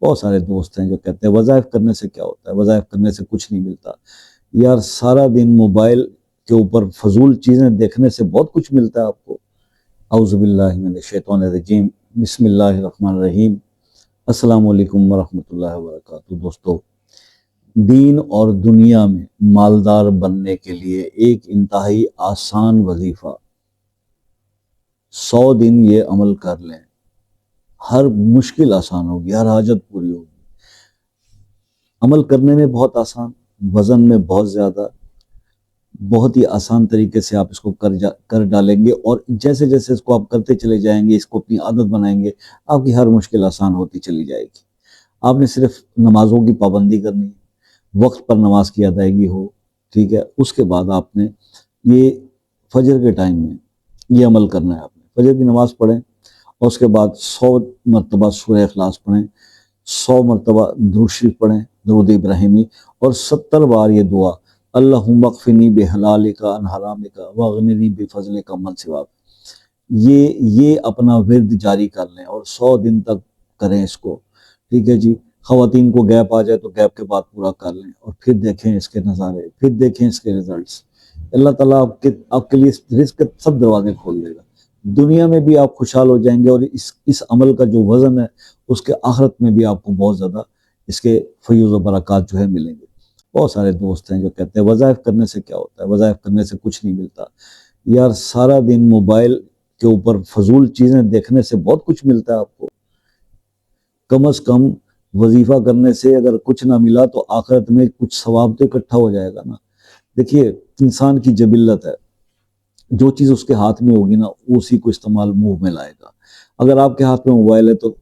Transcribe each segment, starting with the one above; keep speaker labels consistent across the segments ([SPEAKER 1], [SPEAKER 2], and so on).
[SPEAKER 1] بہت سارے دوست ہیں جو کہتے ہیں وظائف کرنے سے کیا ہوتا ہے، وظائف کرنے سے کچھ نہیں ملتا۔ یار سارا دن موبائل کے اوپر فضول چیزیں دیکھنے سے بہت کچھ ملتا ہے آپ کو۔ اعوذ باللہ من الشیطان الرجیم، بسم اللہ الرحمن الرحیم، السلام علیکم ورحمۃ اللہ وبرکاتہ۔ دوستو، دین اور دنیا میں مالدار بننے کے لیے ایک انتہائی آسان وظیفہ، 100 دن یہ عمل کر لیں، ہر مشکل آسان ہوگی، ہر حاجت پوری ہوگی۔ عمل کرنے میں بہت آسان، وزن میں بہت زیادہ، بہت ہی آسان طریقے سے آپ اس کو کر ڈالیں گے، اور جیسے جیسے اس کو آپ کرتے چلے جائیں گے، اس کو اپنی عادت بنائیں گے، آپ کی ہر مشکل آسان ہوتی چلی جائے گی۔ آپ نے صرف نمازوں کی پابندی کرنی ہے، وقت پر نماز کی ادائیگی ہو، ٹھیک ہے۔ اس کے بعد آپ نے یہ فجر کے ٹائم میں یہ عمل کرنا ہے۔ آپ نے فجر کی نماز پڑھیں اور اس کے بعد 100 مرتبہ سورہ اخلاص پڑھیں، 100 مرتبہ درود شریف پڑھیں، درود ابراہیمی، اور 70 بار یہ دعا، اللہم اکفنی بحلالک عن حرامک واغننی بفضلک عمن سواک، یہ اپنا ورد جاری کر لیں اور 100 دن تک کریں اس کو، ٹھیک ہے جی۔ خواتین کو گیپ آ جائے تو گیپ کے بعد پورا کر لیں، اور پھر دیکھیں اس کے نظارے، پھر دیکھیں اس کے رزلٹس۔ اللہ تعالیٰ آپ کے لیے رزق کے سب دروازے کھول دے گا۔ دنیا میں بھی آپ خوشحال ہو جائیں گے، اور اس عمل کا جو وزن ہے اس کے آخرت میں بھی آپ کو بہت زیادہ اس کے فیوز و برکات جو ہے ملیں گے۔ بہت سارے دوست ہیں جو کہتے ہیں وظائف کرنے سے کیا ہوتا ہے، وظائف کرنے سے کچھ نہیں ملتا۔ یار سارا دن موبائل کے اوپر فضول چیزیں دیکھنے سے بہت کچھ ملتا ہے آپ کو۔ کم از کم وظیفہ کرنے سے اگر کچھ نہ ملا تو آخرت میں کچھ ثواب تو اکٹھا ہو جائے گا نا۔ دیکھیے، انسان کی جبلت ہے، جو چیز اس کے ہاتھ میں ہوگی نا اسی کو استعمال منہ میں لائے گا۔ اگر آپ کے ہاتھ میں موبائل ہے تو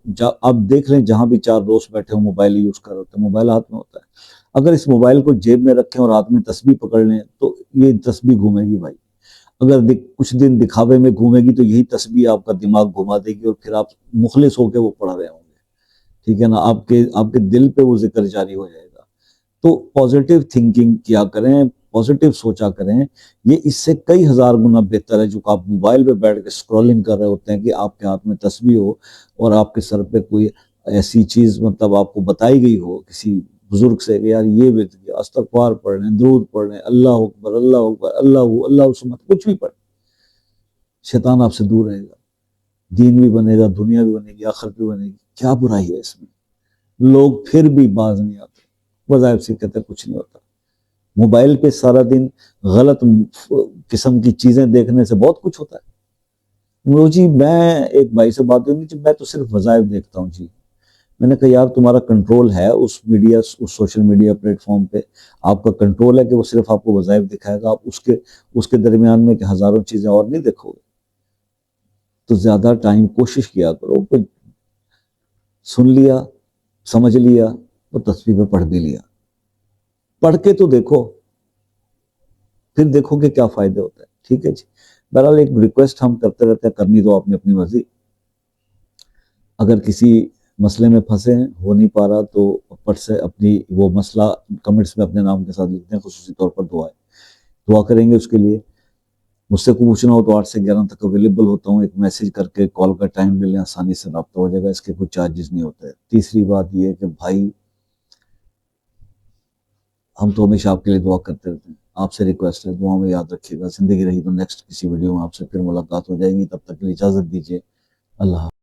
[SPEAKER 1] آپ دیکھ لیں، جہاں بھی 4 دوست بیٹھے ہوں موبائل یوز کر رہے ہوتے ہیں، موبائل ہاتھ میں ہوتا ہے۔ اگر اس موبائل کو جیب میں رکھیں اور ہاتھ میں تسبیح پکڑ لیں تو یہ تسبیح گھومے گی بھائی۔ اگر کچھ دن دکھاوے میں گھومے گی تو یہی تسبیح آپ کا دماغ گھما دے گی، اور پھر آپ مخلص ہو کے وہ پڑھ رہے ہوں گے، ٹھیک ہے نا۔ آپ کے دل پہ وہ ذکر جاری ہو جائے گا۔ تو پازیٹیو تھنکنگ کیا کریں، پازیٹیو سوچا کریں، یہ اس سے کئی ہزار گنا بہتر ہے جو کہ آپ موبائل پہ بیٹھ کے اسکرولنگ کر رہے ہوتے ہیں، کہ آپ کے ہاتھ میں تسبیح ہو اور آپ کے سر پہ کوئی ایسی چیز مطلب آپ کو بتائی گئی ہو کسی بزرگ سے کہ یار یہ استغفار پڑھ رہے ہیں، درود پڑھ رہے ہیں، اللہ اکبر اللہ اکبر، اللہ سمت، کچھ بھی پڑھ، شیطان آپ سے دور رہے گا، دین بھی بنے گا، دنیا بھی بنے گی، آخرت بھی بنے گی۔ کیا برائی ہے اس میں؟ لوگ پھر بھی باز نہیں آتے، وظائف سے کہتے کچھ نہیں ہوتا۔ موبائل پہ سارا دن غلط قسم کی چیزیں دیکھنے سے بہت کچھ ہوتا ہے۔ جی میں ایک بھائی سے بات ہوئی، میں تو صرف وظائف دیکھتا ہوں جی۔ میں نے کہا یار تمہارا کنٹرول ہے اس سوشل میڈیا پلیٹ فارم پہ، آپ کا کنٹرول ہے کہ وہ صرف آپ کو وظائف دکھائے گا، آپ اس کے درمیان میں کہ ہزاروں چیزیں اور نہیں دیکھو گے؟ تو زیادہ ٹائم کوشش کیا کرو کہ سن لیا، سمجھ لیا اور تسبیح پہ پڑھ بھی لیا، پڑھ کے تو دیکھو، پھر دیکھو کہ کیا فائدے ہوتے ہیں، ٹھیک ہے جی۔ بہرحال ایک ریکویسٹ ہم کرتے رہتے ہیں، کرنی تو آپ نے اپنی مرضی۔ اگر کسی مسئلے میں پھنسے ہیں، ہو نہیں پا رہا، تو اوپر سے اپنی وہ مسئلہ کمنٹس میں اپنے نام کے ساتھ لکھتے ہیں، خصوصی طور پر دعا کریں گے اس کے لیے۔ مجھ سے پوچھنا ہو تو 8 سے 11 تک اویلیبل ہوتا ہوں، ایک میسج کر کے کال کا ٹائم لے لیں، آسانی سے رابطہ ہو جائے گا، اس کے کوئی چارجز نہیں ہوتے۔ تیسری بات یہ ہے کہ بھائی ہم تو ہمیشہ آپ کے لیے دعا کرتے رہتے ہیں، آپ سے ریکویسٹ ہے دعا میں یاد رکھیے گا۔ زندگی رہی تو نیکسٹ کسی ویڈیو میں آپ سے پھر ملاقات ہو جائے گی، تب تک کے لیے اجازت دیجیے، اللہ حافظ۔